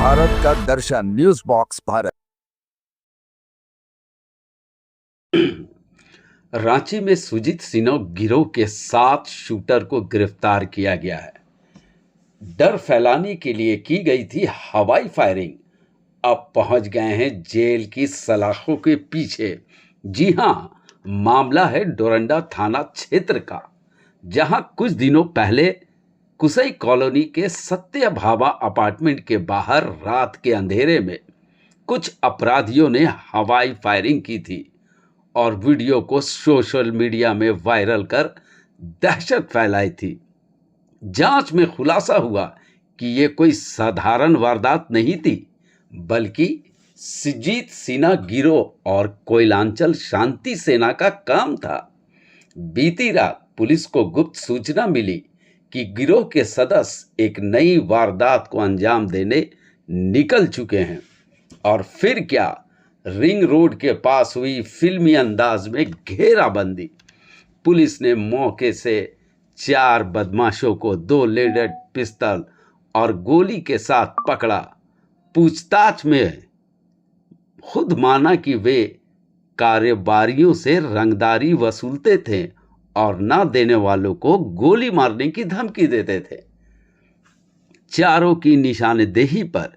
भारत का दर्शन news box Bharat. Ranchi में सुजीत सिन्हा गिरोह के 7 शूटर को गिरफ्तार किया गया है। डर फैलाने के लिए की गई थी हवाई फायरिंग, अब पहुंच गए हैं जेल की सलाखों के पीछे। जी हां, मामला है डोरंडा थाना क्षेत्र का, जहां कुछ दिनों पहले कुसई कॉलोनी के सत्य भावा अपार्टमेंट के बाहर रात के अंधेरे में कुछ अपराधियों ने हवाई फायरिंग की थी और वीडियो को सोशल मीडिया में वायरल कर दहशत फैलाई थी। जांच में खुलासा हुआ कि ये कोई साधारण वारदात नहीं थी, बल्कि सुजीत सिन्हा गिरोह और कोयलांचल शांति सेना का काम था। बीती रात पुलिस को गुप्त सूचना मिली कि गिरोह के सदस्य एक नई वारदात को अंजाम देने निकल चुके हैं। और फिर क्या, रिंग रोड के पास हुई फिल्मी अंदाज में घेराबंदी। पुलिस ने मौके से 4 बदमाशों को 2 लोडेड पिस्तौल और गोली के साथ पकड़ा। पूछताछ में खुद माना कि वे कारोबारियों से रंगदारी वसूलते थे और ना देने वालों को गोली मारने की धमकी देते थे। चारों की निशानदेही पर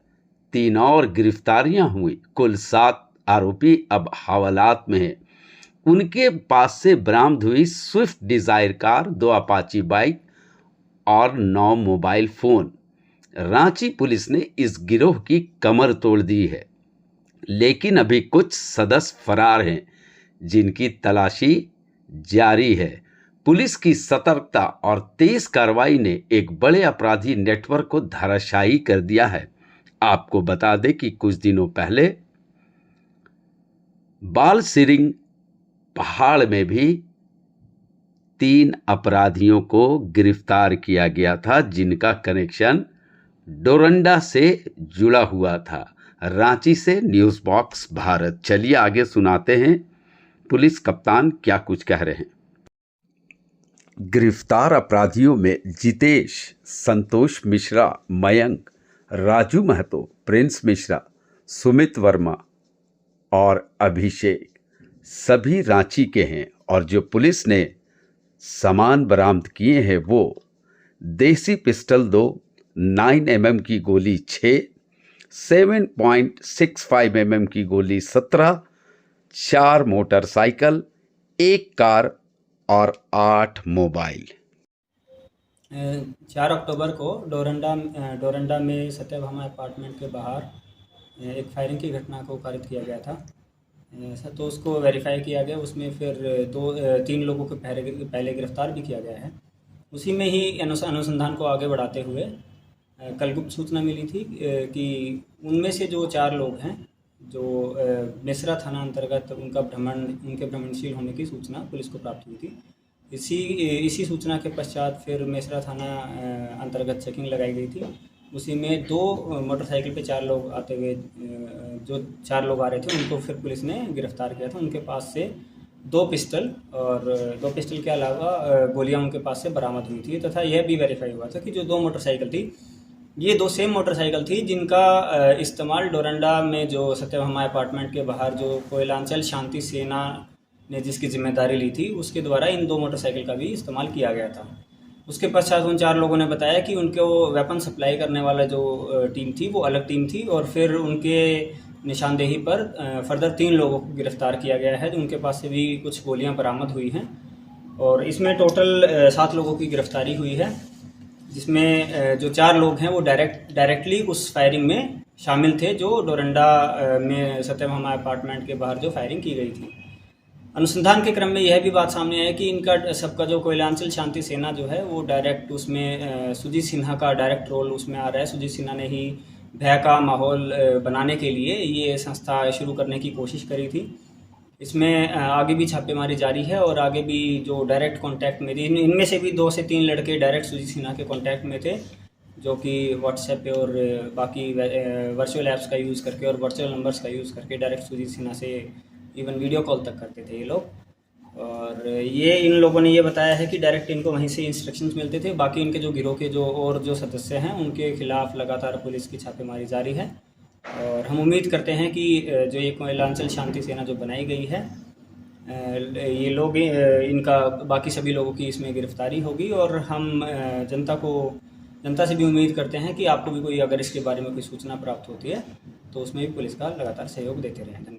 3 और गिरफ्तारियां हुई। कुल 7 आरोपी अब हवालात में हैं। उनके पास से बरामद हुई Swift Dzire car, 2 Apache bike और 9 मोबाइल फोन। रांची पुलिस ने इस गिरोह की कमर तोड़ दी है, लेकिन अभी कुछ सदस्य फरार हैं, जिनकी तलाशी जारी है। पुलिस की सतर्कता और तेज कार्रवाई ने एक बड़े अपराधी नेटवर्क को धराशायी कर दिया है। आपको बता दें कि कुछ दिनों पहले बालसिरिंग पहाड़ में भी 3 अपराधियों को गिरफ्तार किया गया था, जिनका कनेक्शन डोरंडा से जुड़ा हुआ था। रांची से न्यूज बॉक्स भारत। चलिए आगे सुनाते हैं पुलिस कप्तान क्या कुछ कह रहे हैं। गिरफ्तार अपराधियों में जितेश, संतोष मिश्रा, मयंक, राजू महतो, प्रिंस मिश्रा, सुमित वर्मा और अभिषेक सभी रांची के हैं। और जो पुलिस ने सामान बरामद किए हैं वो देसी पिस्टल 2, 9 mm की गोली 6, 7.65 mm की गोली 17, 4 मोटरसाइकिल, 1 कार और 8 मोबाइल। 4 अक्टूबर को डोरंडा में सत्यभामा अपार्टमेंट के बाहर एक फायरिंग की घटना को कारित किया गया था। तो उसको वेरीफाई किया गया। उसमें फिर 3 लोगों को पहले गिरफ्तार भी किया गया है। उसी में ही अनुसंधान को आगे बढ़ाते हुए कल गुप्त सूचना मिली थी कि उनमें से जो 4 लोग हैं, जो मेसरा थाना अंतर्गत उनके भ्रमणशील होने की सूचना पुलिस को प्राप्त हुई थी। इसी सूचना के पश्चात फिर मेसरा थाना अंतर्गत चेकिंग लगाई गई थी। उसी में 2 मोटरसाइकिल पे 4 लोग आते हुए, जो 4 लोग आ रहे थे, उनको फिर पुलिस ने गिरफ्तार किया था। उनके पास से 2 पिस्टल और 2 पिस्टल के अलावा गोलियां उनके पास से बरामद हुई थी। तथा यह भी वेरीफाई हुआ था कि जो 2 मोटरसाइकिल थी, ये 2 सेम मोटरसाइकिल थी, जिनका इस्तेमाल डोरंडा में जो सत्यभामा अपार्टमेंट के बाहर जो कोयलांचल शांति सेना ने जिसकी जिम्मेदारी ली थी, उसके द्वारा इन 2 मोटरसाइकिल का भी इस्तेमाल किया गया था। उसके पश्चात उन 4 लोगों ने बताया कि उनके वो वेपन सप्लाई करने वाला जो टीम थी वो अलग टीम थी। और फिर उनके निशानदेही पर फर्दर 3 लोगों को गिरफ्तार किया गया है। उनके पास से भी कुछ गोलियां बरामद हुई हैं और इसमें टोटल 7 लोगों की गिरफ्तारी हुई है, जिसमें जो 4 लोग हैं वो डायरेक्टली उस फायरिंग में शामिल थे, जो डोरंडा में सत्यभामा अपार्टमेंट के बाहर जो फायरिंग की गई थी। अनुसंधान के क्रम में यह भी बात सामने आई कि इनका सबका जो कोयलांचल शांति सेना जो है वो डायरेक्ट उसमें सुजीत सिन्हा का डायरेक्ट रोल उसमें आ रहा है। सुजीत सिन्हा ने ही भय का माहौल बनाने के लिए ये संस्था शुरू करने की कोशिश करी थी। इसमें आगे भी छापेमारी जारी है और आगे भी जो डायरेक्ट कांटेक्ट में थे, इनमें से भी 2 से 3 लड़के डायरेक्ट सुजीत सिन्हा के कांटेक्ट में थे, जो कि व्हाट्सएप पे और बाकी वर्चुअल ऐप्स का यूज़ करके और वर्चुअल नंबर्स का यूज़ करके डायरेक्ट सुजीत सिन्हा से इवन वीडियो कॉल तक करते थे ये लोग। और ये इन लोगों ने ये बताया है कि डायरेक्ट इनको वहीं से इंस्ट्रक्शंस मिलते थे। बाकी इनके जो गिरोह के जो और जो सदस्य हैं उनके खिलाफ लगातार पुलिस की छापेमारी जारी है और हम उम्मीद करते हैं कि जो ये कोयलांचल शांति सेना जो बनाई गई है ये लोग इनका बाकी सभी लोगों की इसमें गिरफ्तारी होगी और हम जनता से भी उम्मीद करते हैं कि आपको भी कोई अगर इसके बारे में कोई सूचना प्राप्त होती है तो उसमें भी पुलिस का लगातार सहयोग देते रहें।